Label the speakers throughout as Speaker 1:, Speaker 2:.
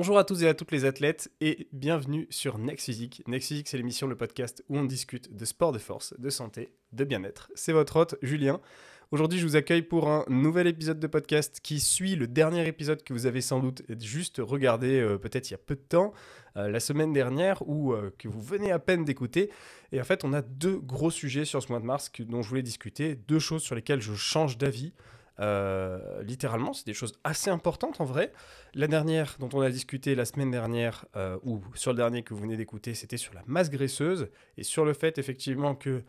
Speaker 1: Bonjour à tous et à toutes les athlètes et bienvenue sur Next Physique. Next Physique, c'est l'émission, le podcast où on discute de sport de force, de santé, de bien-être. C'est votre hôte, Julien. Aujourd'hui, je vous accueille pour un nouvel épisode de podcast qui suit le dernier épisode que vous avez sans doute juste regardé peut-être il y a peu de temps, la semaine dernière, ou que vous venez à peine d'écouter. Et en fait, on a deux gros sujets sur ce mois de mars dont je voulais discuter, deux choses sur lesquelles je change d'avis. Littéralement, c'est des choses assez importantes en vrai. La dernière dont on a discuté la semaine dernière, ou sur le dernier que vous venez d'écouter, c'était sur la masse graisseuse et sur le fait effectivement que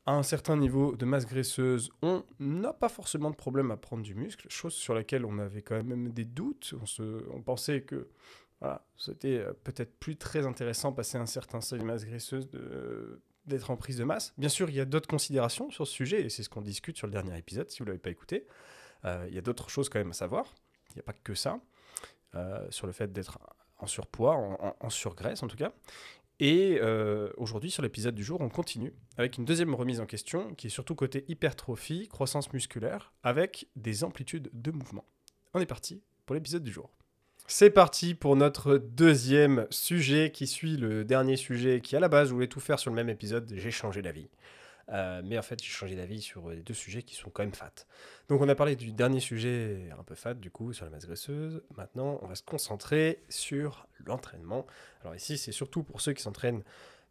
Speaker 1: à un certain niveau de masse graisseuse, on n'a pas forcément de problème à prendre du muscle, chose sur laquelle on avait quand même des doutes. On pensait que voilà, c'était peut-être plus très intéressant passer un certain seuil de masse graisseuse d'être en prise de masse. Bien sûr, il y a d'autres considérations sur ce sujet, et c'est ce qu'on discute sur le dernier épisode, si vous ne l'avez pas écouté. Il y a d'autres choses quand même à savoir. Il n'y a pas que ça, sur le fait d'être en surpoids, en surgraisse en tout cas. Et aujourd'hui, sur l'épisode du jour, on continue avec une deuxième remise en question, qui est surtout côté hypertrophie, croissance musculaire, avec des amplitudes de mouvement. On est parti pour l'épisode du jour. C'est parti pour notre deuxième sujet qui suit le dernier sujet qui à la base je voulais tout faire sur le même épisode, j'ai changé d'avis. Mais en fait j'ai changé d'avis sur les deux sujets qui sont quand même fat. Donc on a parlé du dernier sujet un peu fat du coup sur la masse graisseuse. Maintenant on va se concentrer sur l'entraînement. Alors ici c'est surtout pour ceux qui s'entraînent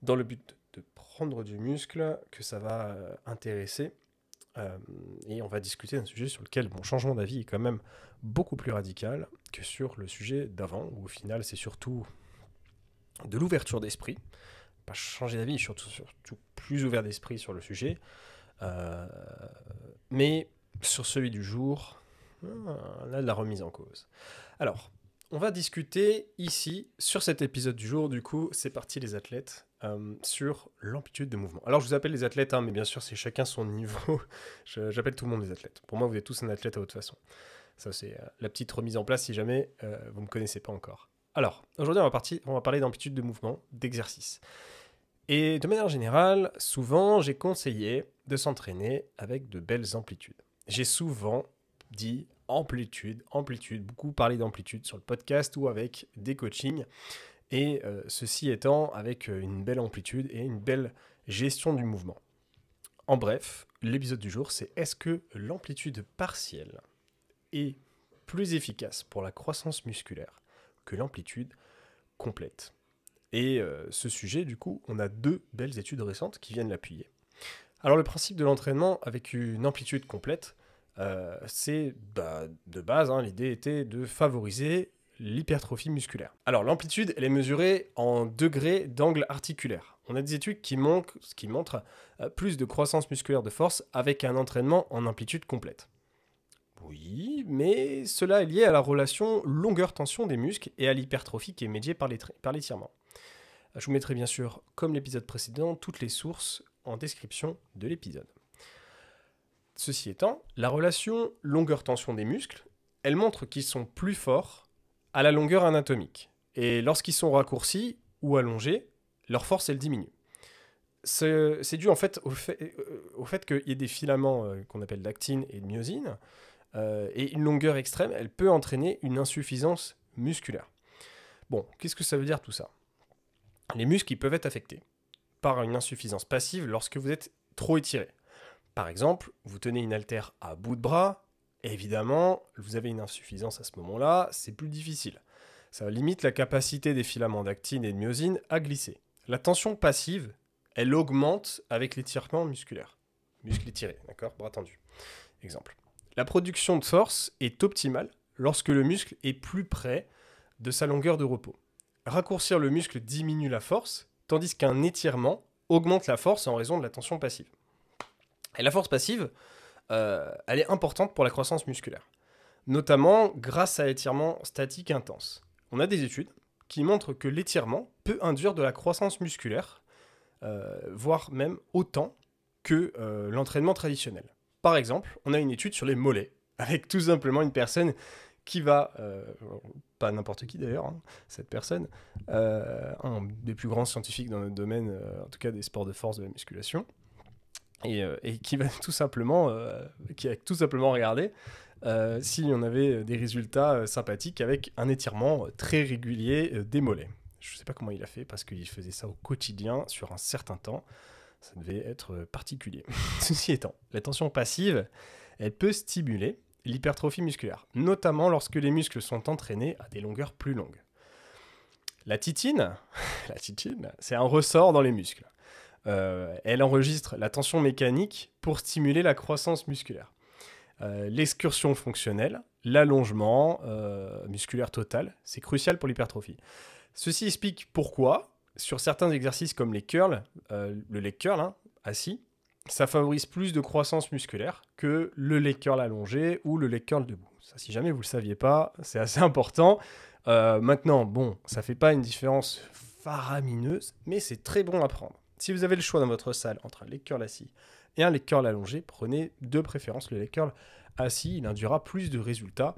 Speaker 1: dans le but de prendre du muscle que ça va intéresser. Et on va discuter d'un sujet sur lequel mon changement d'avis est quand même beaucoup plus radical que sur le sujet d'avant, où au final c'est surtout de l'ouverture d'esprit. Pas changer d'avis, surtout plus ouvert d'esprit sur le sujet. Mais sur celui du jour, là de la remise en cause. Alors, on va discuter ici, sur cet épisode du jour, du coup, c'est parti les athlètes, sur l'amplitude de mouvement. Alors, je vous appelle les athlètes, mais bien sûr, c'est chacun son niveau. J'appelle tout le monde des athlètes. Pour moi, vous êtes tous un athlète à votre façon. Ça, c'est la petite remise en place si jamais vous ne me connaissez pas encore. Alors, aujourd'hui, on va parler d'amplitude de mouvement, d'exercice. Et de manière générale, souvent, j'ai conseillé de s'entraîner avec de belles amplitudes. J'ai souvent dit amplitude, beaucoup parlé d'amplitude sur le podcast ou avec des coachings. Et ceci étant avec une belle amplitude et une belle gestion du mouvement. En bref, l'épisode du jour, c'est est-ce que l'amplitude partielle est plus efficace pour la croissance musculaire que l'amplitude complète? Et ce sujet, du coup, on a deux belles études récentes qui viennent l'appuyer. Alors le principe de l'entraînement avec une amplitude complète, c'est de base, l'idée était de favoriser l'hypertrophie musculaire. Alors l'amplitude, elle est mesurée en degrés d'angle articulaire. On a des études qui montrent plus de croissance musculaire de force avec un entraînement en amplitude complète. Oui, mais cela est lié à la relation longueur-tension des muscles et à l'hypertrophie qui est médiée par l'étirement. Je vous mettrai bien sûr, comme l'épisode précédent, toutes les sources en description de l'épisode. Ceci étant, la relation longueur-tension des muscles, elle montre qu'ils sont plus forts à la longueur anatomique. Et lorsqu'ils sont raccourcis ou allongés, leur force, elle diminue. C'est dû en fait au fait qu'il y ait des filaments qu'on appelle d'actine et de myosine, et une longueur extrême, elle peut entraîner une insuffisance musculaire. Bon, qu'est-ce que ça veut dire tout ça ? Les muscles ils peuvent être affectés par une insuffisance passive lorsque vous êtes trop étiré. Par exemple, vous tenez une haltère à bout de bras, et évidemment, vous avez une insuffisance à ce moment-là, c'est plus difficile. Ça limite la capacité des filaments d'actine et de myosine à glisser. La tension passive, elle augmente avec l'étirement musculaire. Muscle étiré, d'accord ? Bras tendu. Exemple. La production de force est optimale lorsque le muscle est plus près de sa longueur de repos. Raccourcir le muscle diminue la force, tandis qu'un étirement augmente la force en raison de la tension passive. Et la force passive, elle est importante pour la croissance musculaire, notamment grâce à l'étirement statique intense. On a des études qui montrent que l'étirement peut induire de la croissance musculaire, voire même autant que l'entraînement traditionnel. Par exemple, on a une étude sur les mollets, avec tout simplement une personne qui va, pas n'importe qui d'ailleurs, cette personne, un des plus grands scientifiques dans le domaine, en tout cas des sports de force de la musculation, et qui va tout simplement, qui a tout simplement regardé si on avait des résultats sympathiques avec un étirement très régulier des mollets. Je ne sais pas comment il a fait parce qu'il faisait ça au quotidien sur un certain temps. Ça devait être particulier. Ceci étant, la tension passive, elle peut stimuler l'hypertrophie musculaire, notamment lorsque les muscles sont entraînés à des longueurs plus longues. La titine, c'est un ressort dans les muscles. Elle enregistre la tension mécanique pour stimuler la croissance musculaire. L'excursion fonctionnelle, l'allongement musculaire total, c'est crucial pour l'hypertrophie. Ceci explique pourquoi, sur certains exercices comme les curls, le leg curl, assis, ça favorise plus de croissance musculaire que le leg curl allongé ou le leg curl debout. Ça, si jamais vous ne le saviez pas, c'est assez important. Maintenant, bon, ça ne fait pas une différence faramineuse, mais c'est très bon à prendre. Si vous avez le choix dans votre salle entre un leg curl assis et un leg curl allongé, prenez de préférence le leg curl assis. Il induira plus de résultats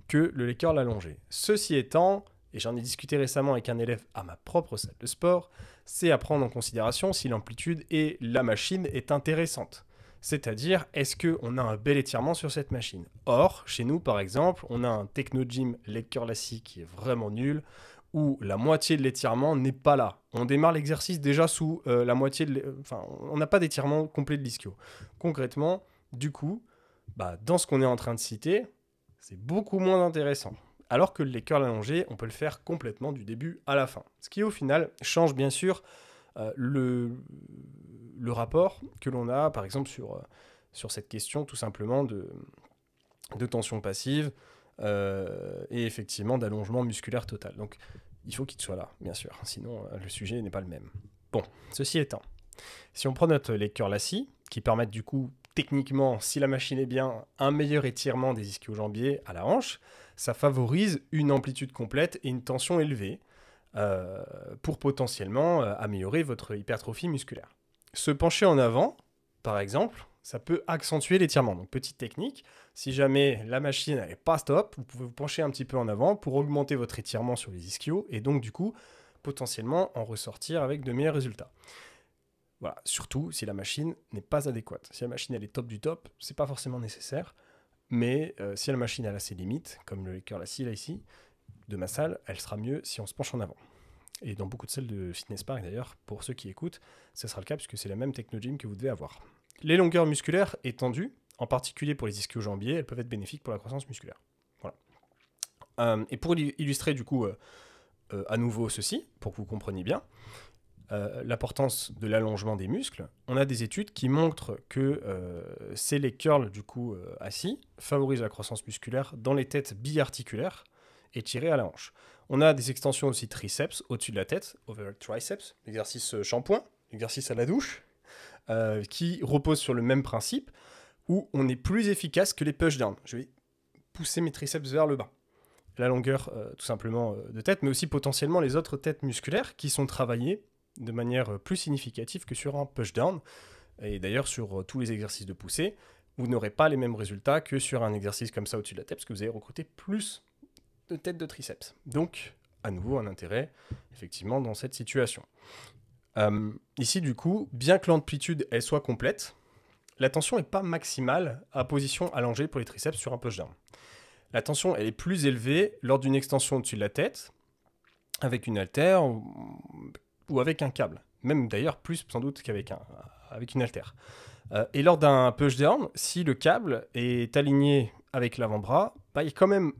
Speaker 1: que le leg curl allongé. Ceci étant, et j'en ai discuté récemment avec un élève à ma propre salle de sport, c'est à prendre en considération si l'amplitude et la machine est intéressante. C'est-à-dire, est-ce qu'on a un bel étirement sur cette machine? Or, chez nous, par exemple, on a un Technogym leg curl assis qui est vraiment nul, où la moitié de l'étirement n'est pas là. On démarre l'exercice déjà sous la moitié de... Enfin, on n'a pas d'étirement complet de l'ischio. Concrètement, du coup, dans ce qu'on est en train de citer, c'est beaucoup moins intéressant. Alors que le leg curl allongé, on peut le faire complètement du début à la fin. Ce qui, au final, change bien sûr le rapport que l'on a, par exemple, sur cette question, tout simplement, de tension passive et effectivement d'allongement musculaire total. Donc, il faut qu'il soit là, bien sûr. Sinon, le sujet n'est pas le même. Bon, ceci étant, si on prend notre leg curl assis, qui permettent du coup, techniquement, si la machine est bien, un meilleur étirement des ischio-jambiers à la hanche, ça favorise une amplitude complète et une tension élevée pour potentiellement améliorer votre hypertrophie musculaire. Se pencher en avant, par exemple, ça peut accentuer l'étirement. Donc, petite technique, si jamais la machine n'est pas stop, vous pouvez vous pencher un petit peu en avant pour augmenter votre étirement sur les ischios et donc, du coup, potentiellement en ressortir avec de meilleurs résultats. Voilà, surtout si la machine n'est pas adéquate. Si la machine elle est top du top, c'est pas forcément nécessaire. Mais si la machine elle a ses limites, comme le leg curl assis là ici, de ma salle, elle sera mieux si on se penche en avant. Et dans beaucoup de salles de fitness park d'ailleurs, pour ceux qui écoutent, ce sera le cas puisque c'est la même Technogym que vous devez avoir. Les longueurs musculaires étendues, en particulier pour les ischio-jambiers, elles peuvent être bénéfiques pour la croissance musculaire. Voilà. Et pour illustrer du coup à nouveau ceci, pour que vous compreniez bien, l'importance de l'allongement des muscles, on a des études qui montrent que ces leg curls du coup assis favorisent la croissance musculaire dans les têtes biarticulaires et tirées à la hanche. On a des extensions aussi triceps au-dessus de la tête, over triceps, l'exercice shampoing, l'exercice à la douche, qui repose sur le même principe, où on est plus efficace que les push-down. Je vais pousser mes triceps vers le bas. La longueur tout simplement de tête, mais aussi potentiellement les autres têtes musculaires qui sont travaillées de manière plus significative que sur un push-down. Et d'ailleurs, sur tous les exercices de poussée, vous n'aurez pas les mêmes résultats que sur un exercice comme ça au-dessus de la tête, parce que vous allez recruter plus de têtes de triceps. Donc, à nouveau, un intérêt, effectivement, dans cette situation. Ici, du coup, bien que l'amplitude elle soit complète, la tension n'est pas maximale à position allongée pour les triceps sur un push-down. La tension elle est plus élevée lors d'une extension au-dessus de la tête, avec une haltère ou avec un câble. Même d'ailleurs plus sans doute qu'avec avec une haltère. Et lors d'un push-down, si le câble est aligné avec l'avant-bras, il n'y a quand même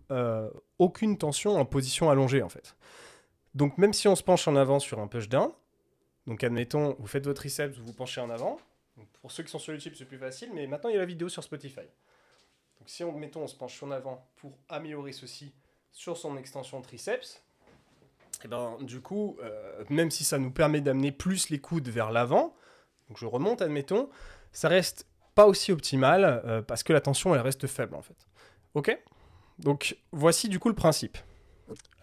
Speaker 1: aucune tension en position allongée en fait. Donc même si on se penche en avant sur un push-down, donc admettons, vous faites votre triceps, vous vous penchez en avant. Donc, pour ceux qui sont sur YouTube, c'est plus facile, mais maintenant il y a la vidéo sur Spotify. Donc si on se penche en avant pour améliorer ceci sur son extension triceps, et ben du coup, même si ça nous permet d'amener plus les coudes vers l'avant, donc je remonte, admettons, ça reste pas aussi optimal parce que la tension elle reste faible en fait. Ok ? Donc voici du coup le principe.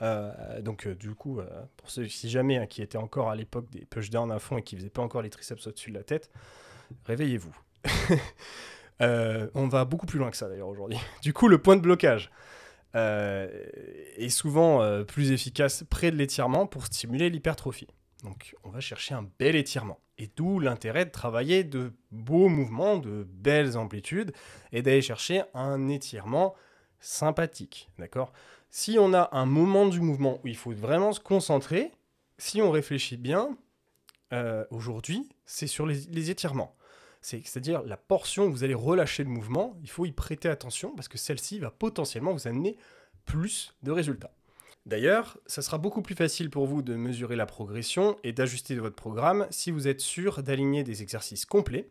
Speaker 1: Du coup, pour ceux si jamais qui étaient encore à l'époque des push-down à fond et qui faisaient pas encore les triceps au-dessus de la tête, réveillez-vous. On va beaucoup plus loin que ça d'ailleurs aujourd'hui. Du coup, le point de blocage est souvent plus efficace près de l'étirement pour stimuler l'hypertrophie. Donc on va chercher un bel étirement. Et d'où l'intérêt de travailler de beaux mouvements, de belles amplitudes, et d'aller chercher un étirement sympathique. D'accord ? Si on a un moment du mouvement où il faut vraiment se concentrer, si on réfléchit bien, aujourd'hui, c'est sur les étirements. C'est-à-dire la portion où vous allez relâcher le mouvement, il faut y prêter attention parce que celle-ci va potentiellement vous amener plus de résultats. D'ailleurs, ça sera beaucoup plus facile pour vous de mesurer la progression et d'ajuster votre programme si vous êtes sûr d'aligner des exercices complets,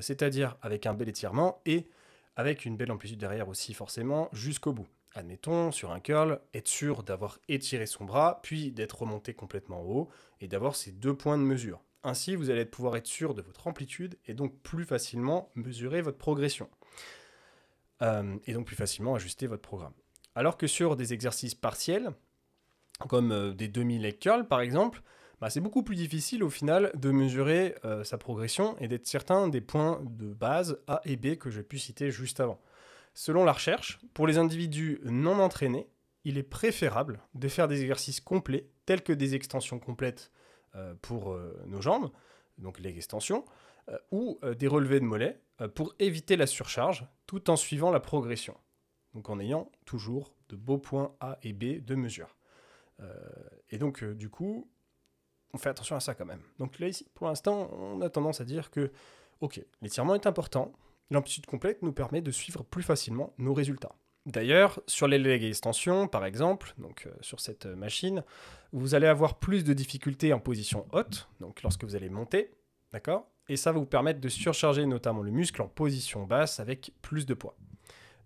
Speaker 1: c'est-à-dire avec un bel étirement et avec une belle amplitude derrière aussi forcément jusqu'au bout. Admettons, sur un curl, être sûr d'avoir étiré son bras, puis d'être remonté complètement en haut et d'avoir ces 2 points de mesure. Ainsi, vous allez pouvoir être sûr de votre amplitude et donc plus facilement mesurer votre progression. Et donc plus facilement ajuster votre programme. Alors que sur des exercices partiels, comme des demi-leg curls par exemple, c'est beaucoup plus difficile au final de mesurer sa progression et d'être certain des points de base A et B que j'ai pu citer juste avant. Selon la recherche, pour les individus non entraînés, il est préférable de faire des exercices complets, tels que des extensions complètes pour nos jambes, donc les extensions, ou des relevés de mollets, pour éviter la surcharge, tout en suivant la progression. Donc en ayant toujours de beaux points A et B de mesure. Et donc du coup, on fait attention à ça quand même. Donc là ici, pour l'instant, on a tendance à dire que, ok, l'étirement est important, l'amplitude complète nous permet de suivre plus facilement nos résultats. D'ailleurs, sur les leg extensions, par exemple, donc sur cette machine, vous allez avoir plus de difficultés en position haute, donc lorsque vous allez monter, d'accord ? Et ça va vous permettre de surcharger notamment le muscle en position basse avec plus de poids.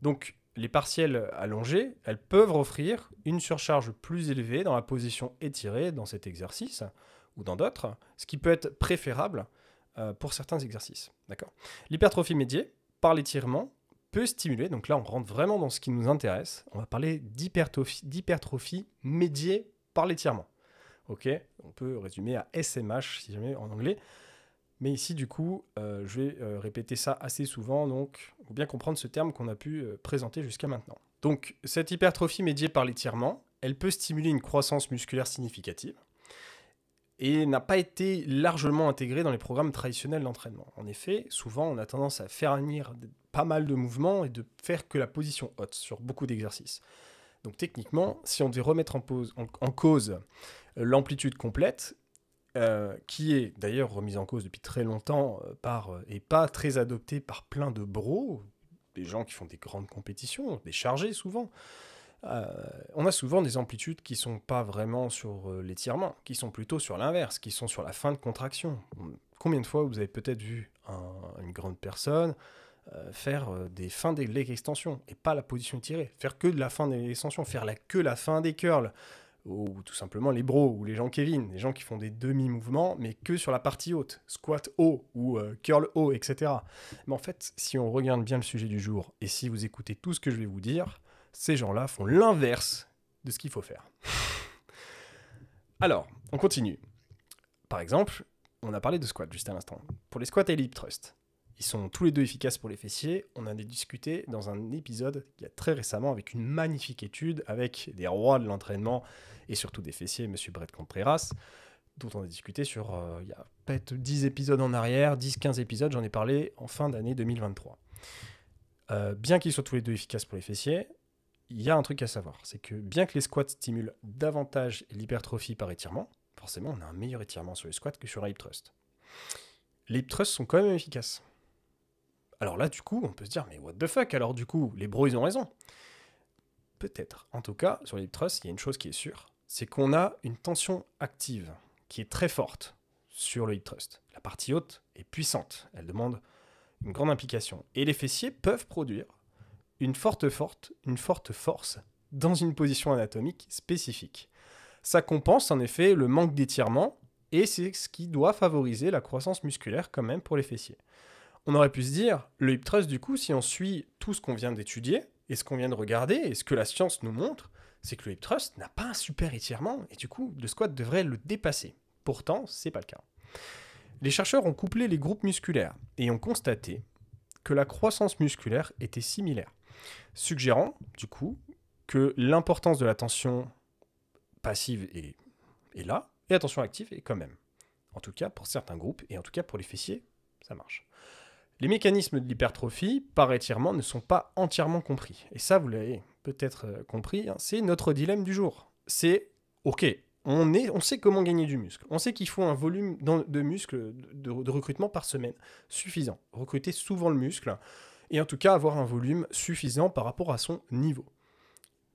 Speaker 1: Donc, les partiels allongés, elles peuvent offrir une surcharge plus élevée dans la position étirée dans cet exercice ou dans d'autres, ce qui peut être préférable pour certains exercices. D'accord ? L'hypertrophie médiée, par l'étirement, peut stimuler, donc là on rentre vraiment dans ce qui nous intéresse, on va parler d'hypertrophie médiée par l'étirement. Ok ? On peut résumer à SMH si jamais en anglais. Mais ici, du coup, je vais répéter ça assez souvent, donc il faut bien comprendre ce terme qu'on a pu présenter jusqu'à maintenant. Donc, cette hypertrophie médiée par l'étirement, elle peut stimuler une croissance musculaire significative et n'a pas été largement intégrée dans les programmes traditionnels d'entraînement. En effet, souvent, on a tendance à faire venir pas mal de mouvements et de faire que la position haute sur beaucoup d'exercices. Donc, techniquement, si on devait remettre en cause l'amplitude complète, qui est d'ailleurs remise en cause depuis très longtemps et pas très adoptée par plein de bros, des gens qui font des grandes compétitions, des chargés souvent. On a souvent des amplitudes qui ne sont pas vraiment sur l'étirement, qui sont plutôt sur l'inverse, qui sont sur la fin de contraction. Combien de fois vous avez peut-être vu une grande personne faire des fins des leg extensions et pas la position étirée, faire que de la fin des extensions, faire que la fin des curls, ou tout simplement les bros, ou les gens Kevin, les gens qui font des demi-mouvements, mais que sur la partie haute, squat haut, ou curl haut, etc. Mais en fait, si on regarde bien le sujet du jour, et si vous écoutez tout ce que je vais vous dire, ces gens-là font l'inverse de ce qu'il faut faire. Alors, on continue. Par exemple, on a parlé de squat juste à l'instant. Pour les squats et les hip thrusts, ils sont tous les deux efficaces pour les fessiers. On en a discuté dans un épisode il y a très récemment avec une magnifique étude avec des rois de l'entraînement et surtout des fessiers, M. Brett Contreras, dont on a discuté sur il y a peut-être 10 épisodes en arrière, 10-15 épisodes, j'en ai parlé en fin d'année 2023. Bien qu'ils soient tous les deux efficaces pour les fessiers, il y a un truc à savoir, c'est que bien que les squats stimulent davantage l'hypertrophie par étirement, forcément on a un meilleur étirement sur les squats que sur un hip thrust. Les hip thrusts sont quand même efficaces. Alors là, du coup, on peut se dire, mais what the fuck, alors du coup, les bros, ils ont raison. Peut-être. En tout cas, sur les hip thrusts, il y a une chose qui est sûre, c'est qu'on a une tension active qui est très forte sur le hip thrust. La partie haute est puissante, elle demande une grande implication. Et les fessiers peuvent produire une forte force dans une position anatomique spécifique. Ça compense en effet le manque d'étirement et c'est ce qui doit favoriser la croissance musculaire quand même pour les fessiers. On aurait pu se dire, le hip thrust du coup, si on suit tout ce qu'on vient d'étudier et ce qu'on vient de regarder et ce que la science nous montre, c'est que le hip thrust n'a pas un super étirement et du coup, le squat devrait le dépasser. Pourtant, c'est pas le cas. Les chercheurs ont couplé les groupes musculaires et ont constaté que la croissance musculaire était similaire, suggérant du coup que l'importance de la tension passive est là, Et attention active, et quand même. En tout cas, pour certains groupes, et en tout cas pour les fessiers, ça marche. Les mécanismes de l'hypertrophie par étirement ne sont pas entièrement compris. Et ça, vous l'avez peut-être compris, hein, c'est notre dilemme du jour. C'est, ok, on sait comment gagner du muscle. On sait qu'il faut un volume de muscle de recrutement par semaine suffisant. Recruter souvent le muscle, et en tout cas avoir un volume suffisant par rapport à son niveau.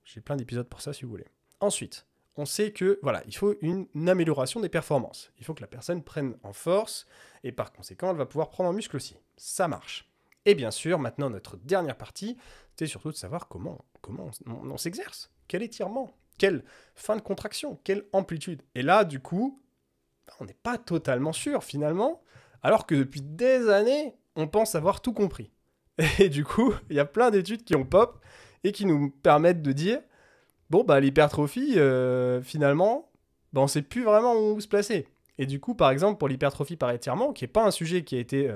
Speaker 1: J'ai plein d'épisodes pour ça si vous voulez. Ensuite, on sait que voilà, il faut une amélioration des performances. Il faut que la personne prenne en force et par conséquent, elle va pouvoir prendre en muscle aussi. Ça marche. Et bien sûr, maintenant, notre dernière partie, c'est surtout de savoir comment on s'exerce. Quel étirement, quelle fin de contraction, quelle amplitude. Et là, du coup, on n'est pas totalement sûr finalement, alors que depuis des années, on pense avoir tout compris. Et du coup, il y a plein d'études qui ont pop et qui nous permettent de dire bon, bah, l'hypertrophie, finalement, bah, on ne sait plus vraiment où se placer. Et du coup, par exemple, pour l'hypertrophie par étirement, qui n'est pas un sujet qui a été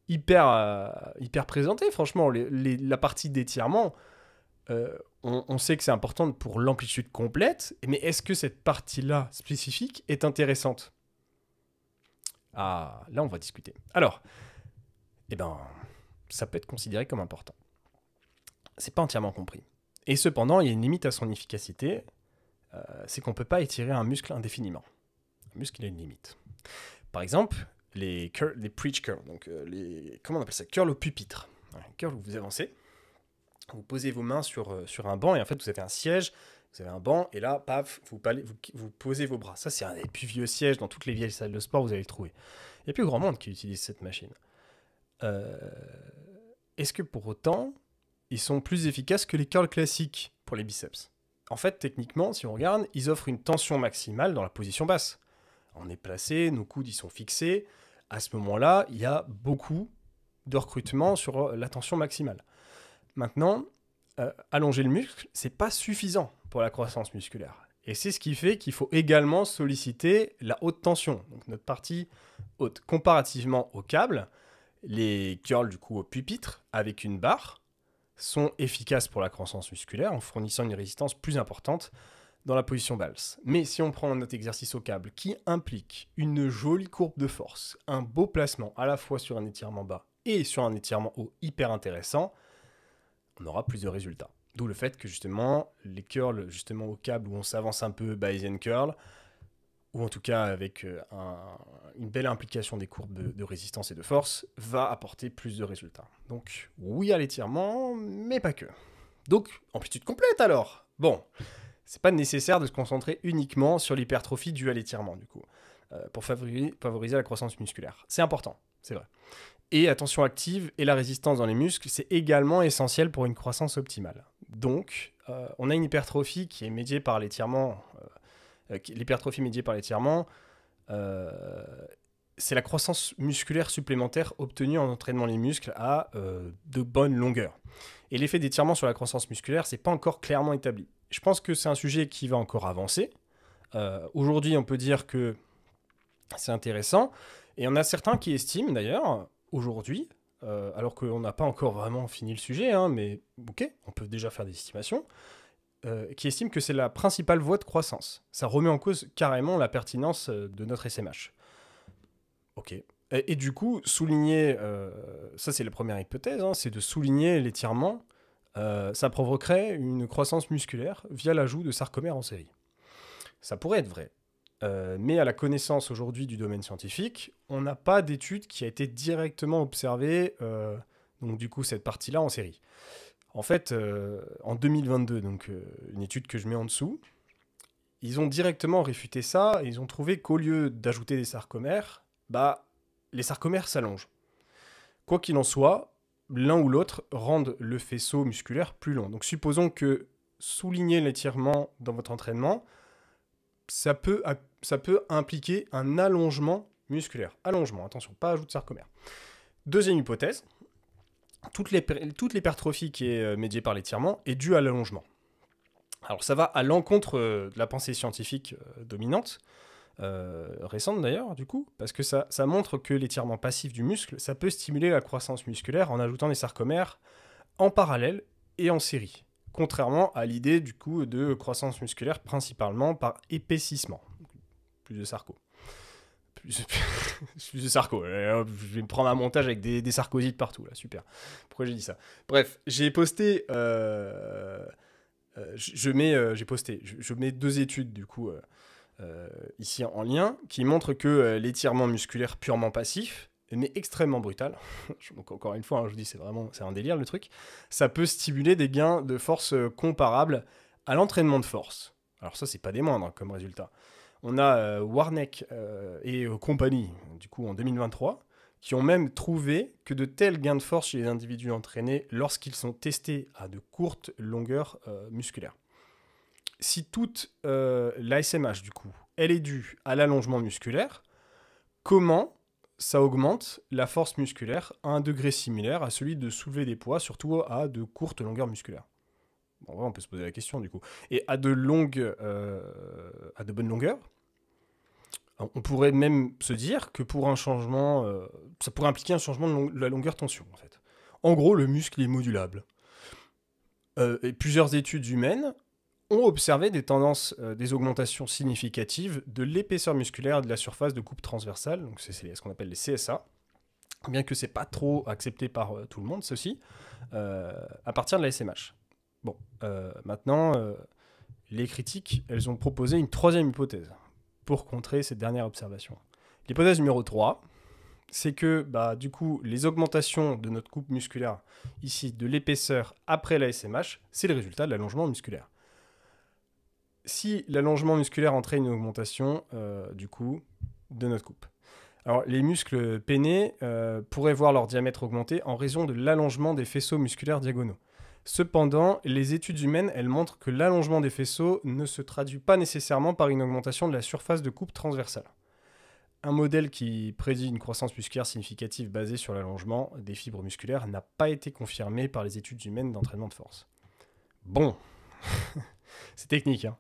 Speaker 1: hyper présenté, franchement, la partie d'étirement, on sait que c'est important pour l'amplitude complète, mais est-ce que cette partie-là spécifique est intéressante? Ah, là, on va discuter. Alors, eh ben, ça peut être considéré comme important. C'est pas entièrement compris. Et cependant, il y a une limite à son efficacité, c'est qu'on ne peut pas étirer un muscle indéfiniment. Un muscle, il a une limite. Par exemple, les preach curls, donc comment on appelle ça? Curl au pupitre. Curl où vous avancez, vous posez vos mains sur un banc, et en fait, vous avez un siège, vous avez un banc, et là, paf, vous posez vos bras. Ça, c'est un des plus vieux sièges dans toutes les vieilles salles de sport, vous allez le trouver. Il n'y a plus grand monde qui utilise cette machine. Est-ce que pour autant, ils sont plus efficaces que les curls classiques pour les biceps? En fait, techniquement, si on regarde, ils offrent une tension maximale dans la position basse. On est placé, nos coudes ils sont fixés. À ce moment-là, il y a beaucoup de recrutement sur la tension maximale. Maintenant, allonger le muscle, c'est pas suffisant pour la croissance musculaire. Et c'est ce qui fait qu'il faut également solliciter la haute tension, donc notre partie haute. Comparativement au câble, les curls du coup au pupitre avec une barre sont efficaces pour la croissance musculaire en fournissant une résistance plus importante dans la position balse. Mais si on prend notre exercice au câble qui implique une jolie courbe de force, un beau placement à la fois sur un étirement bas et sur un étirement haut hyper intéressant, on aura plus de résultats. D'où le fait que justement, les curls justement au câble où on s'avance un peu, Bayesian curl, ou en tout cas avec une belle implication des courbes de résistance et de force, va apporter plus de résultats. Donc oui à l'étirement, mais pas que. Donc amplitude complète alors. Bon, c'est pas nécessaire de se concentrer uniquement sur l'hypertrophie due à l'étirement du coup, pour favoriser la croissance musculaire. C'est important, c'est vrai. Et attention active et la résistance dans les muscles, c'est également essentiel pour une croissance optimale. Donc, on a une hypertrophie qui est médiée par l'étirement. L'hypertrophie médiée par l'étirement, c'est la croissance musculaire supplémentaire obtenue en entraînant les muscles à de bonnes longueurs. Et l'effet d'étirement sur la croissance musculaire, c'est pas encore clairement établi. Je pense que c'est un sujet qui va encore avancer. Aujourd'hui, on peut dire que c'est intéressant. Et on a certains qui estiment d'ailleurs, aujourd'hui, alors qu'on n'a pas encore vraiment fini le sujet, hein, mais ok, on peut déjà faire des estimations, qui estiment que c'est la principale voie de croissance. Ça remet en cause carrément la pertinence de notre SMH. Ok. Et du coup, souligner, ça c'est la première hypothèse, hein, c'est de souligner l'étirement, ça provoquerait une croissance musculaire via l'ajout de sarcomères en série. Ça pourrait être vrai. Mais à la connaissance aujourd'hui du domaine scientifique, on n'a pas d'étude qui a été directement observée, donc du coup cette partie-là en série. En fait, en 2022, donc une étude que je mets en dessous, ils ont directement réfuté ça et ils ont trouvé qu'au lieu d'ajouter des sarcomères, bah, les sarcomères s'allongent. Quoi qu'il en soit, l'un ou l'autre rendent le faisceau musculaire plus long. Donc supposons que souligner l'étirement dans votre entraînement, ça peut impliquer un allongement musculaire. Allongement, attention, pas ajout de sarcomère. Deuxième hypothèse, toute l'hypertrophie qui est médiée par l'étirement est due à l'allongement. Alors ça va à l'encontre de la pensée scientifique dominante, récente d'ailleurs du coup, parce que ça montre que l'étirement passif du muscle, ça peut stimuler la croissance musculaire en ajoutant des sarcomères en parallèle et en série. Contrairement à l'idée du coup de croissance musculaire principalement par épaississement. plus de Sarko. Plus de Sarko. Je vais me prendre un montage avec des sarkozytes partout, là, super. Pourquoi j'ai dit ça? Bref, j'ai posté... je mets 2 études, du coup, ici en lien, qui montrent que l'étirement musculaire purement passif, mais extrêmement brutal, donc encore une fois, hein, je vous dis, c'est un délire le truc, ça peut stimuler des gains de force comparables à l'entraînement de force. Alors ça, c'est pas des moindres, hein, comme résultat. On a Warneck et compagnie, du coup en 2023, qui ont même trouvé que de tels gains de force chez les individus entraînés lorsqu'ils sont testés à de courtes longueurs musculaires. Si toute l'ASMH, du coup, elle est due à l'allongement musculaire, comment ça augmente la force musculaire à un degré similaire à celui de soulever des poids, surtout à de courtes longueurs musculaires? Bon, on peut se poser la question, du coup. Et à de bonnes longueurs, on pourrait même se dire que pour un changement, ça pourrait impliquer un changement de la longueur tension, en fait. En gros, le muscle est modulable. Et plusieurs études humaines ont observé des tendances, des augmentations significatives de l'épaisseur musculaire de la surface de coupe transversale, donc c'est ce qu'on appelle les CSA, bien que c'est pas trop accepté par tout le monde, ceci, à partir de la SMH. Bon, maintenant, les critiques, elles ont proposé une 3e hypothèse pour contrer cette dernière observation. L'hypothèse numéro 3, c'est que, du coup, les augmentations de notre coupe musculaire, ici, de l'épaisseur après la SMH, c'est le résultat de l'allongement musculaire. Si l'allongement musculaire entraîne une augmentation, du coup, de notre coupe. Alors, les muscles peinés pourraient voir leur diamètre augmenter en raison de l'allongement des faisceaux musculaires diagonaux. Cependant, les études humaines, elles montrent que l'allongement des faisceaux ne se traduit pas nécessairement par une augmentation de la surface de coupe transversale. Un modèle qui prédit une croissance musculaire significative basée sur l'allongement des fibres musculaires n'a pas été confirmé par les études humaines d'entraînement de force. Bon, c'est technique, hein.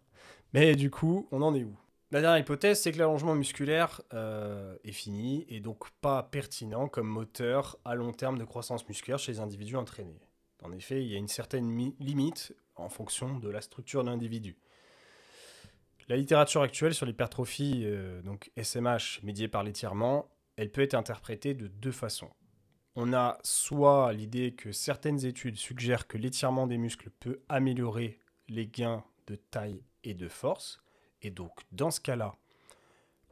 Speaker 1: Mais du coup, on en est où? La dernière hypothèse, c'est que l'allongement musculaire est fini et donc pas pertinent comme moteur à long terme de croissance musculaire chez les individus entraînés. En effet, il y a une certaine limite en fonction de la structure de l'individu. La littérature actuelle sur l'hypertrophie, donc SMH médiée par l'étirement, elle peut être interprétée de 2 façons. On a soit l'idée que certaines études suggèrent que l'étirement des muscles peut améliorer les gains de taille et de force, et donc dans ce cas-là,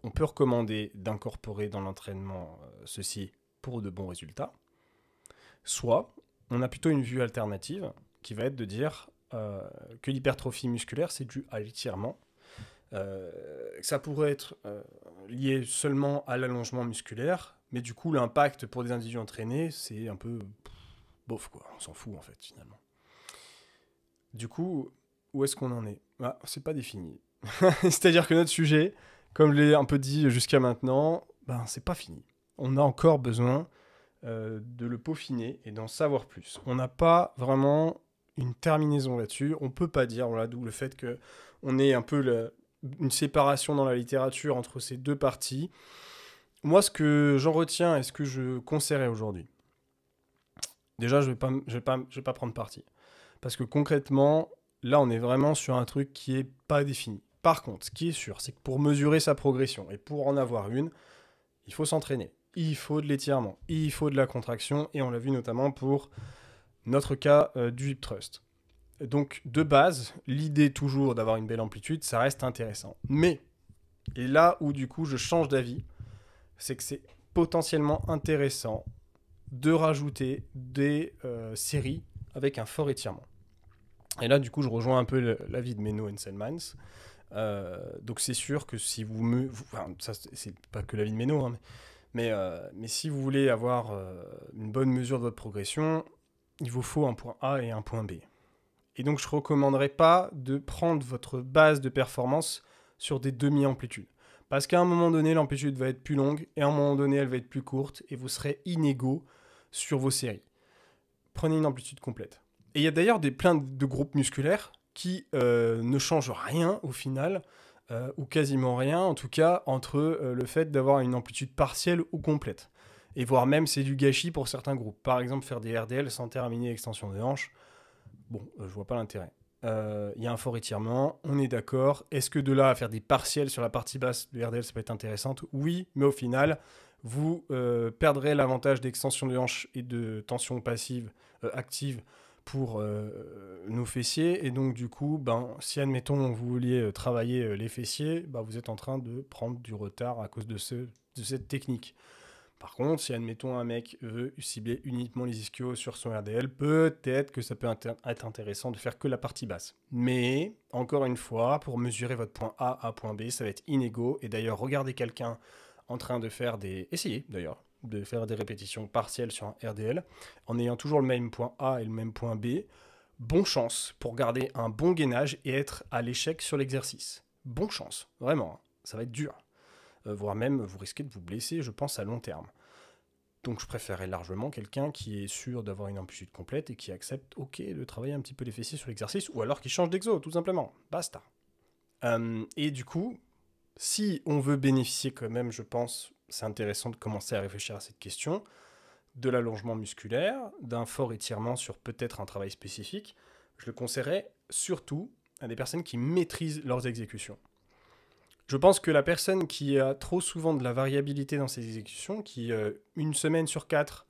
Speaker 1: on peut recommander d'incorporer dans l'entraînement ceci pour de bons résultats. Soit on a plutôt une vue alternative qui va être de dire que l'hypertrophie musculaire c'est dû à l'étirement. Ça pourrait être lié seulement à l'allongement musculaire, mais du coup l'impact pour des individus entraînés c'est un peu bof quoi, on s'en fout en fait finalement. Du coup, où est-ce qu'on en est? C'est pas défini. C'est-à-dire que notre sujet, comme je l'ai un peu dit jusqu'à maintenant, c'est pas fini. On a encore besoin de le peaufiner et d'en savoir plus. On n'a pas vraiment une terminaison là-dessus. On peut pas dire, voilà, d'où le fait qu'on ait un peu une séparation dans la littérature entre ces 2 parties. Moi, ce que j'en retiens et ce que je conseillerais aujourd'hui, déjà, je vais pas prendre parti. Parce que concrètement, là, on est vraiment sur un truc qui est pas défini. Par contre, ce qui est sûr, c'est que pour mesurer sa progression et pour en avoir une, il faut s'entraîner. Il faut de l'étirement, il faut de la contraction, et on l'a vu notamment pour notre cas du hip thrust. Donc, de base, l'idée toujours d'avoir une belle amplitude, ça reste intéressant. Mais, et là où du coup je change d'avis, c'est que c'est potentiellement intéressant de rajouter des séries avec un fort étirement. Et là, du coup, je rejoins un peu l'avis de Meno et Selmans. Donc, c'est sûr que si ça, c'est pas que l'avis de Meno, hein, mais si vous voulez avoir une bonne mesure de votre progression, il vous faut un point A et un point B. Et donc, je ne recommanderais pas de prendre votre base de performance sur des demi-amplitudes. Parce qu'à un moment donné, l'amplitude va être plus longue, et à un moment donné, elle va être plus courte, et vous serez inégaux sur vos séries. Prenez une amplitude complète. Et il y a d'ailleurs plein de groupes musculaires qui ne changent rien au final, ou quasiment rien, en tout cas, entre le fait d'avoir une amplitude partielle ou complète. Et voire même, c'est du gâchis pour certains groupes. Par exemple, faire des RDL sans terminer l'extension des hanches, bon, je vois pas l'intérêt. il y a un fort étirement, on est d'accord. Est-ce que de là à faire des partiels sur la partie basse de RDL, ça peut être intéressant? Oui, mais au final, vous perdrez l'avantage d'extension de hanche et de tension passive active pour nos fessiers. Et donc, du coup, si, admettons, vous vouliez travailler les fessiers, vous êtes en train de prendre du retard à cause de cette technique. Par contre, si, admettons, un mec veut cibler uniquement les ischios sur son RDL, peut-être que ça peut être intéressant de faire que la partie basse. Mais, encore une fois, pour mesurer votre point A à point B, ça va être inégaux. Et d'ailleurs, regardez quelqu'un en train de faire essayez d'ailleurs, de faire des répétitions partielles sur un RDL, en ayant toujours le même point A et le même point B. Bonne chance pour garder un bon gainage et être à l'échec sur l'exercice. Bonne chance, vraiment, ça va être dur. Voire même vous risquez de vous blesser, je pense, à long terme. Donc je préférerais largement quelqu'un qui est sûr d'avoir une amplitude complète et qui accepte, de travailler un petit peu les fessiers sur l'exercice, ou alors qui change d'exo, tout simplement. Basta. Et du coup, si on veut bénéficier quand même, je pense, c'est intéressant de commencer à réfléchir à cette question, de l'allongement musculaire, d'un fort étirement sur peut-être un travail spécifique, je le conseillerais surtout à des personnes qui maîtrisent leurs exécutions. Je pense que la personne qui a trop souvent de la variabilité dans ses exécutions, qui une semaine sur 4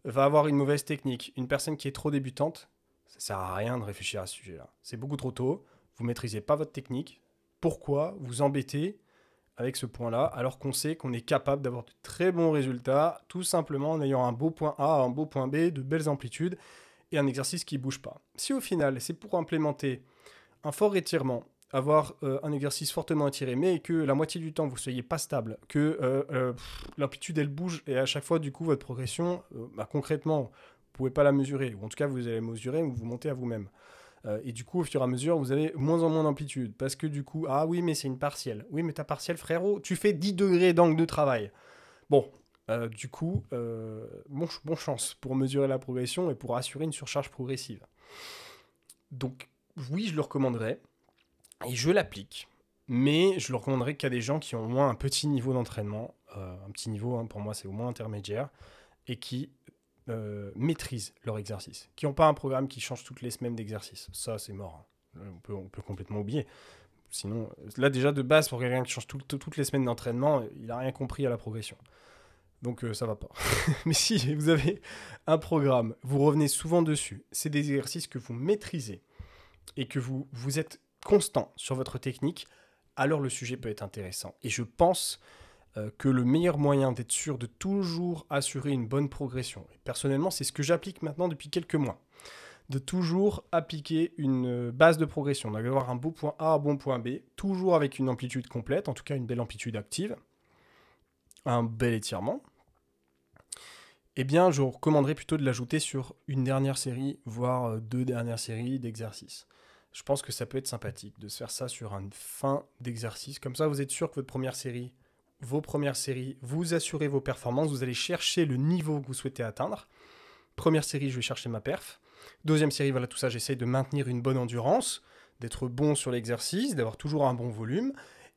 Speaker 1: va avoir une mauvaise technique, une personne qui est trop débutante, ça sert à rien de réfléchir à ce sujet-là. C'est beaucoup trop tôt, vous ne maîtrisez pas votre technique. Pourquoi vous embêter avec ce point-là, alors qu'on sait qu'on est capable d'avoir de très bons résultats, tout simplement en ayant un beau point A, un beau point B, de belles amplitudes, et un exercice qui ne bouge pas. Si au final, c'est pour implémenter un fort étirement, avoir un exercice fortement étiré, mais que la moitié du temps vous soyez pas stable, que l'amplitude elle bouge et à chaque fois du coup votre progression, concrètement, vous pouvez pas la mesurer, ou en tout cas vous allez la mesurer ou vous montez à vous-même. Et du coup, au fur et à mesure, vous avez moins en moins d'amplitude, parce que du coup, ah oui, mais c'est une partielle. Oui, mais ta partielle, frérot, tu fais 10 degrés d'angle de travail. Bon, du coup, bon chance pour mesurer la progression et pour assurer une surcharge progressive. Donc, oui, je le recommanderais. Et je l'applique, mais je le recommanderais qu'à des gens qui ont au moins un petit niveau d'entraînement, un petit niveau, pour moi c'est au moins intermédiaire, et qui maîtrisent leur exercice, qui n'ont pas un programme qui change toutes les semaines d'exercice. Ça c'est mort, on peut complètement oublier. Sinon, là déjà de base, pour quelqu'un qui change toutes les semaines d'entraînement, il n'a rien compris à la progression. Donc ça va pas. Mais si vous avez un programme, vous revenez souvent dessus, c'est des exercices que vous maîtrisez, et que vous êtes constant sur votre technique, alors le sujet peut être intéressant. Et je pense que le meilleur moyen d'être sûr de toujours assurer une bonne progression, et personnellement c'est ce que j'applique maintenant depuis quelques mois, de toujours appliquer une base de progression, d'avoir un beau point A, un bon point B, toujours avec une amplitude complète, en tout cas une belle amplitude active, un bel étirement, eh bien je recommanderais plutôt de l'ajouter sur une dernière série, voire 2 dernières séries d'exercices. Je pense que ça peut être sympathique de se faire ça sur une fin d'exercice. Comme ça, vous êtes sûr que vos premières séries, vous assurez vos performances, vous allez chercher le niveau que vous souhaitez atteindre. Première série, je vais chercher ma perf. Deuxième série, voilà, tout ça, j'essaye de maintenir une bonne endurance, d'être bon sur l'exercice, d'avoir toujours un bon volume.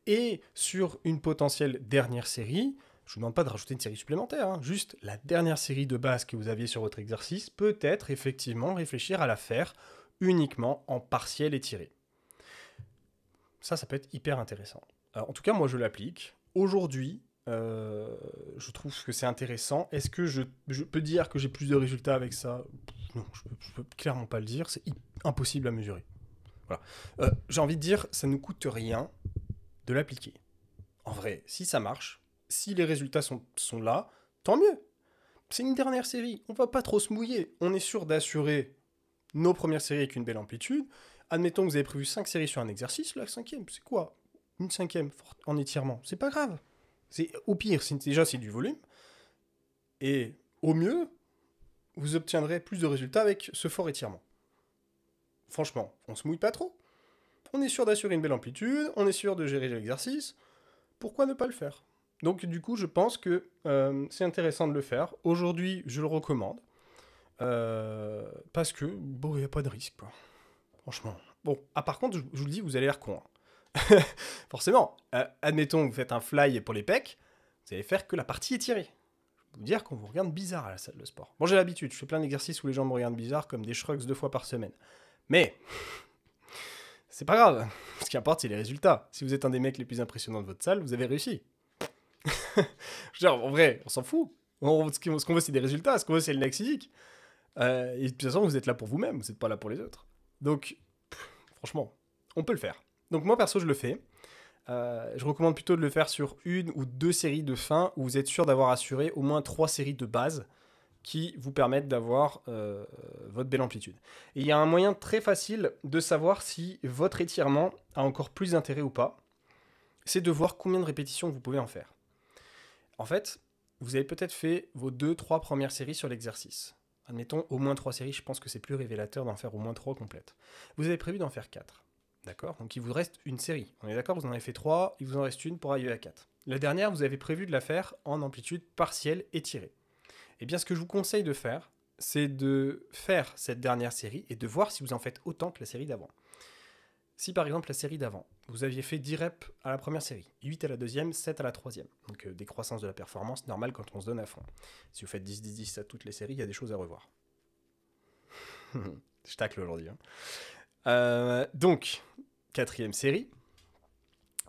Speaker 1: Et sur une potentielle dernière série, je ne vous demande pas de rajouter une série supplémentaire, juste la dernière série de base que vous aviez sur votre exercice, peut-être effectivement réfléchir à la faire uniquement en partiel étiré. Ça peut être hyper intéressant. Alors, en tout cas, moi, je l'applique. Aujourd'hui, je trouve que c'est intéressant. Est-ce que je peux dire que j'ai plus de résultats avec ça? Non, je peux clairement pas le dire. C'est impossible à mesurer. Voilà. J'ai envie de dire, ça ne coûte rien de l'appliquer. En vrai, si ça marche, si les résultats sont là, tant mieux. C'est une dernière série. On va pas trop se mouiller. On est sûr d'assurer nos premières séries avec une belle amplitude. Admettons que vous avez prévu 5 séries sur un exercice, la 5e, c'est quoi? Une 5e en étirement, c'est pas grave. Au pire, déjà c'est du volume, et au mieux, vous obtiendrez plus de résultats avec ce fort étirement. Franchement, on se mouille pas trop. On est sûr d'assurer une belle amplitude, on est sûr de gérer l'exercice, pourquoi ne pas le faire? Donc du coup, je pense que c'est intéressant de le faire. Aujourd'hui, je le recommande. Parce que, il n'y a pas de risque, quoi. Franchement. Bon, par contre, je vous le dis, vous allez l'air con. Hein. Forcément, admettons, vous faites un fly pour les pecs, vous allez faire que la partie étirée. Je peux vous dire qu'on vous regarde bizarre à la salle de sport. Bon, j'ai l'habitude, je fais plein d'exercices où les gens me regardent bizarre, comme des shrugs 2 fois par semaine. Mais, c'est pas grave. Ce qui importe, c'est les résultats. Si vous êtes un des mecs les plus impressionnants de votre salle, vous avez réussi. Je veux dire, en vrai, on s'en fout. Ce qu'on veut, c'est des résultats. Ce qu'on veut, c'est le next physique. Et de toute façon, vous êtes là pour vous-même. Vous n'êtes pas là pour les autres. Donc, franchement, on peut le faire. Donc moi, perso, je le fais. Je recommande plutôt de le faire sur 1 ou 2 séries de fin où vous êtes sûr d'avoir assuré au moins 3 séries de base qui vous permettent d'avoir votre belle amplitude. Et il y a un moyen très facile de savoir si votre étirement a encore plus d'intérêt ou pas. C'est de voir combien de répétitions vous pouvez en faire. En fait, vous avez peut-être fait vos 2-3 premières séries sur l'exercice. Admettons, au moins 3 séries, je pense que c'est plus révélateur d'en faire au moins 3 complètes. Vous avez prévu d'en faire 4. D'accord? Donc il vous reste une série. On est d'accord? Vous en avez fait 3, il vous en reste une pour arriver à 4. La dernière, vous avez prévu de la faire en amplitude partielle étirée. Eh bien, ce que je vous conseille de faire, c'est de faire cette dernière série et de voir si vous en faites autant que la série d'avant. Si par exemple la série d'avant, vous aviez fait 10 reps à la première série, 8 à la deuxième, 7 à la troisième, donc décroissance de la performance normale quand on se donne à fond. Si vous faites 10-10-10 à toutes les séries, il y a des choses à revoir. Je tacle aujourd'hui. Donc, quatrième série,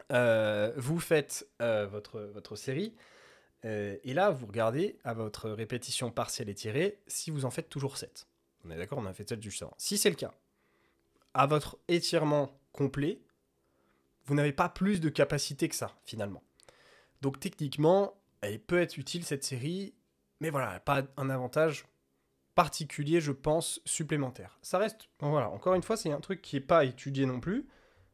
Speaker 1: vous faites votre série, et là, vous regardez à votre répétition partielle étirée si vous en faites toujours 7. On est d'accord, on a fait 7 juste avant. Si c'est le cas, à votre étirement complet, vous n'avez pas plus de capacité que ça, finalement. Donc techniquement, elle peut être utile, cette série, mais voilà, pas un avantage particulier, je pense, supplémentaire. Ça reste, bon, voilà, encore une fois, c'est un truc qui n'est pas étudié non plus,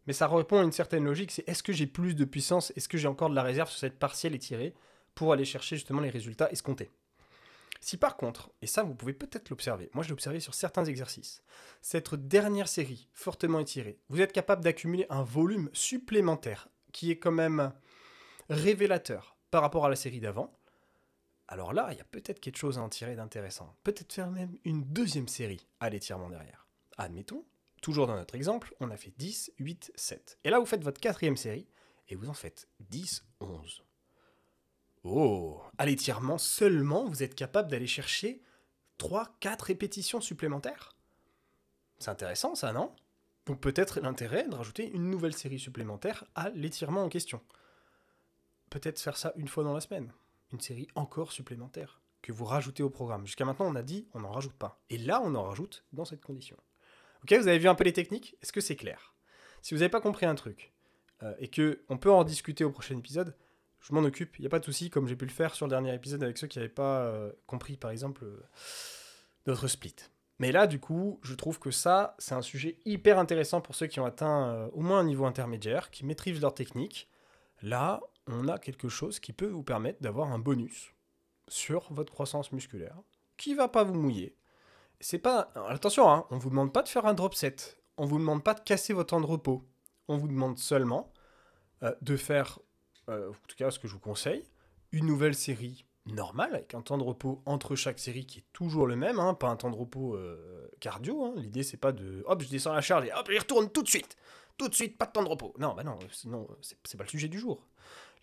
Speaker 1: mais ça répond à une certaine logique, c'est est-ce que j'ai plus de puissance, est-ce que j'ai encore de la réserve sur cette partielle étirée pour aller chercher justement les résultats escomptés. Si par contre, et ça vous pouvez peut-être l'observer, moi je l'ai observé sur certains exercices, cette dernière série fortement étirée, vous êtes capable d'accumuler un volume supplémentaire qui est quand même révélateur par rapport à la série d'avant, alors là, il y a peut-être quelque chose à en tirer d'intéressant. Peut-être faire même une deuxième série à l'étirement derrière. Admettons, toujours dans notre exemple, on a fait 10, 8, 7. Et là, vous faites votre quatrième série et vous en faites 10, 11. Oh, à l'étirement seulement, vous êtes capable d'aller chercher 3, 4 répétitions supplémentaires. C'est intéressant ça, non? Donc peut-être l'intérêt de rajouter une nouvelle série supplémentaire à l'étirement en question. Peut-être faire ça une fois dans la semaine. Une série encore supplémentaire que vous rajoutez au programme. Jusqu'à maintenant, on a dit on n'en rajoute pas. Et là, on en rajoute dans cette condition. Ok, vous avez vu un peu les techniques? Est-ce que c'est clair? Si vous n'avez pas compris un truc, et qu'on peut en discuter au prochain épisode, je m'en occupe, il n'y a pas de souci, comme j'ai pu le faire sur le dernier épisode avec ceux qui n'avaient pas compris, par exemple, notre split. Mais là, du coup, je trouve que ça, c'est un sujet hyper intéressant pour ceux qui ont atteint au moins un niveau intermédiaire, qui maîtrisent leur technique. Là, on a quelque chose qui peut vous permettre d'avoir un bonus sur votre croissance musculaire, qui va pas vous mouiller. C'est pas... Alors, attention, hein, on vous demande pas de faire un drop set, on vous demande pas de casser votre temps de repos, on vous demande seulement de faire, en tout cas ce que je vous conseille, une nouvelle série normale, avec un temps de repos entre chaque série qui est toujours le même, hein, pas un temps de repos cardio, hein. L'idée c'est pas de hop je descends la charge et hop j'y retourne tout de suite, pas de temps de repos. Non, bah non, sinon c'est pas le sujet du jour.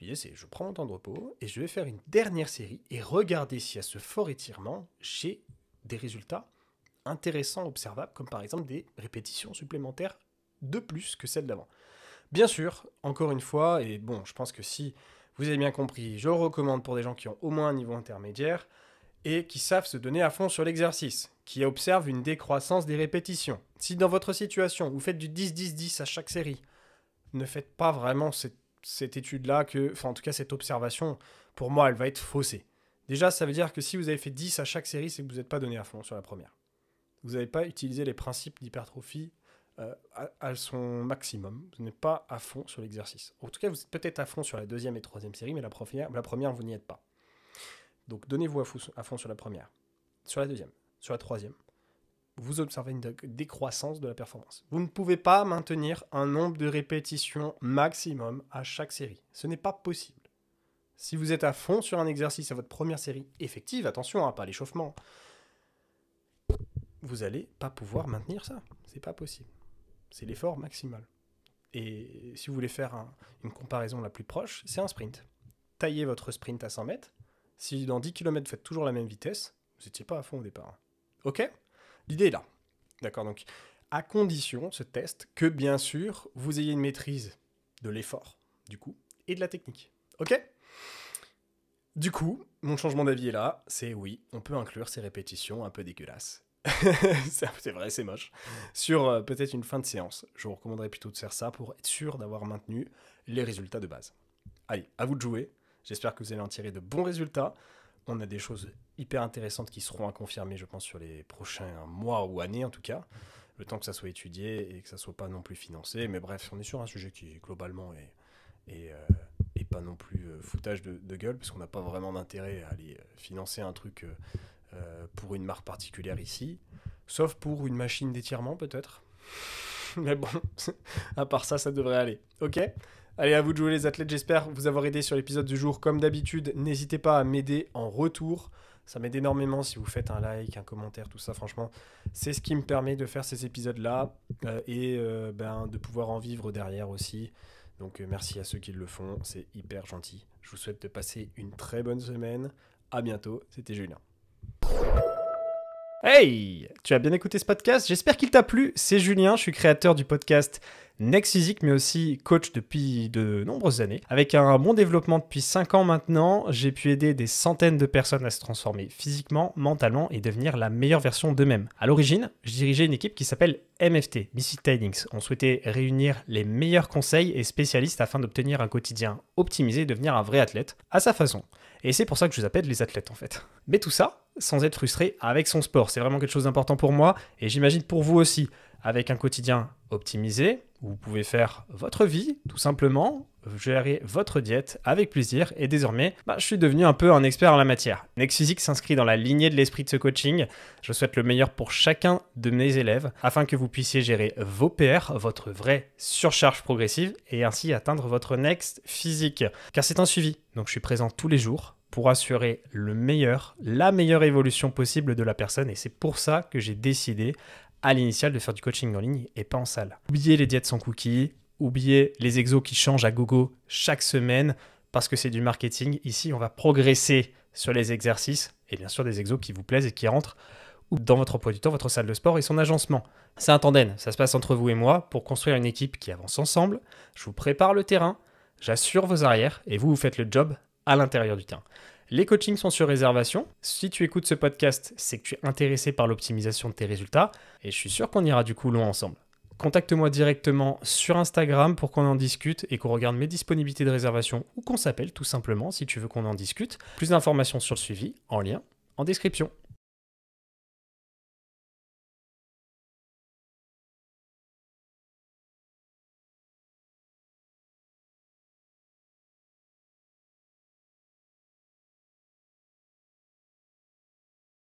Speaker 1: L'idée c'est je prends mon temps de repos et je vais faire une dernière série et regarder si à ce fort étirement j'ai des résultats intéressants, observables, comme par exemple des répétitions supplémentaires de plus que celles d'avant. Bien sûr, encore une fois, et bon, je pense que si vous avez bien compris, je le recommande pour des gens qui ont au moins un niveau intermédiaire et qui savent se donner à fond sur l'exercice, qui observent une décroissance des répétitions. Si dans votre situation, vous faites du 10-10-10 à chaque série, ne faites pas vraiment cette étude-là, enfin en tout cas cette observation, pour moi, elle va être faussée. Déjà, ça veut dire que si vous avez fait 10 à chaque série, c'est que vous n'êtes pas donné à fond sur la première. Vous n'avez pas utilisé les principes d'hypertrophie à son maximum. Vous n'êtes pas à fond sur l'exercice. En tout cas, vous êtes peut-être à fond sur la deuxième et troisième série, mais la première vous n'y êtes pas. Donc donnez-vous à fond sur la première. Sur la deuxième, sur la troisième, vous observez une décroissance de la performance. Vous ne pouvez pas maintenir un nombre de répétitions maximum à chaque série. Ce n'est pas possible. Si vous êtes à fond sur un exercice à votre première série effective, attention, hein, pas l'échauffement, vous n'allez pas pouvoir maintenir ça. C'est pas possible. C'est l'effort maximal. Et si vous voulez faire une comparaison la plus proche, c'est un sprint. Taillez votre sprint à 100 mètres. Si dans 10 km vous faites toujours la même vitesse, vous n'étiez pas à fond au départ. Ok? L'idée est là. D'accord, donc à condition, ce test, que bien sûr, vous ayez une maîtrise de l'effort, du coup, et de la technique. Ok ? Du coup, mon changement d'avis est là, c'est oui, on peut inclure ces répétitions un peu dégueulasses. C'est vrai, c'est moche. Sur peut-être une fin de séance. Je vous recommanderais plutôt de faire ça pour être sûr d'avoir maintenu les résultats de base. Allez, à vous de jouer. J'espère que vous allez en tirer de bons résultats. On a des choses hyper intéressantes qui seront à confirmer, je pense, sur les prochains mois ou années en tout cas. Le temps que ça soit étudié et que ça soit pas non plus financé. Mais bref, on est sur un sujet qui globalement est pas non plus foutage de gueule, parce qu'on n'a pas vraiment d'intérêt à aller financer un truc pour une marque particulière ici, sauf pour une machine d'étirement peut-être. Mais bon, à part ça, ça devrait aller. Ok ? Allez, à vous de jouer les athlètes, j'espère vous avoir aidé sur l'épisode du jour. Comme d'habitude, n'hésitez pas à m'aider en retour. Ça m'aide énormément si vous faites un like, un commentaire, tout ça. Franchement, c'est ce qui me permet de faire ces épisodes-là et de pouvoir en vivre derrière aussi. Donc merci à ceux qui le font, c'est hyper gentil. Je vous souhaite de passer une très bonne semaine. À bientôt, c'était Julien. Hey, tu as bien écouté ce podcast? J'espère qu'il t'a plu. C'est Julien, je suis créateur du podcast Next Physique, mais aussi coach depuis de nombreuses années. Avec un bon développement depuis 5 ans maintenant, j'ai pu aider des centaines de personnes à se transformer physiquement, mentalement et devenir la meilleure version d'eux-mêmes. À l'origine, je dirigeais une équipe qui s'appelle MFT, Mystic Tidings. On souhaitait réunir les meilleurs conseils et spécialistes afin d'obtenir un quotidien optimisé et devenir un vrai athlète à sa façon. Et c'est pour ça que je vous appelle les athlètes en fait. Mais tout ça sans être frustré avec son sport. C'est vraiment quelque chose d'important pour moi et j'imagine pour vous aussi. Avec un quotidien optimisé, vous pouvez faire votre vie, tout simplement, gérer votre diète avec plaisir et désormais, je suis devenu un peu un expert en la matière. Next Physique s'inscrit dans la lignée de l'esprit de ce coaching. Je souhaite le meilleur pour chacun de mes élèves afin que vous puissiez gérer vos PR, votre vraie surcharge progressive et ainsi atteindre votre Next Physique. Car c'est un suivi, donc je suis présent tous les jours pour assurer la meilleure évolution possible de la personne et c'est pour ça que j'ai décidé à l'initial de faire du coaching en ligne et pas en salle. Oubliez les diètes sans cookies, oubliez les exos qui changent à gogo chaque semaine parce que c'est du marketing. Ici, on va progresser sur les exercices et bien sûr des exos qui vous plaisent et qui rentrent dans votre emploi du temps, votre salle de sport et son agencement. C'est un tandem, ça se passe entre vous et moi pour construire une équipe qui avance ensemble. Je vous prépare le terrain, j'assure vos arrières et vous faites le job à l'intérieur du terrain. Les coachings sont sur réservation. Si tu écoutes ce podcast, c'est que tu es intéressé par l'optimisation de tes résultats et je suis sûr qu'on ira du coup loin ensemble. Contacte-moi directement sur Instagram pour qu'on en discute et qu'on regarde mes disponibilités de réservation ou qu'on s'appelle tout simplement si tu veux qu'on en discute. Plus d'informations sur le suivi en lien en description.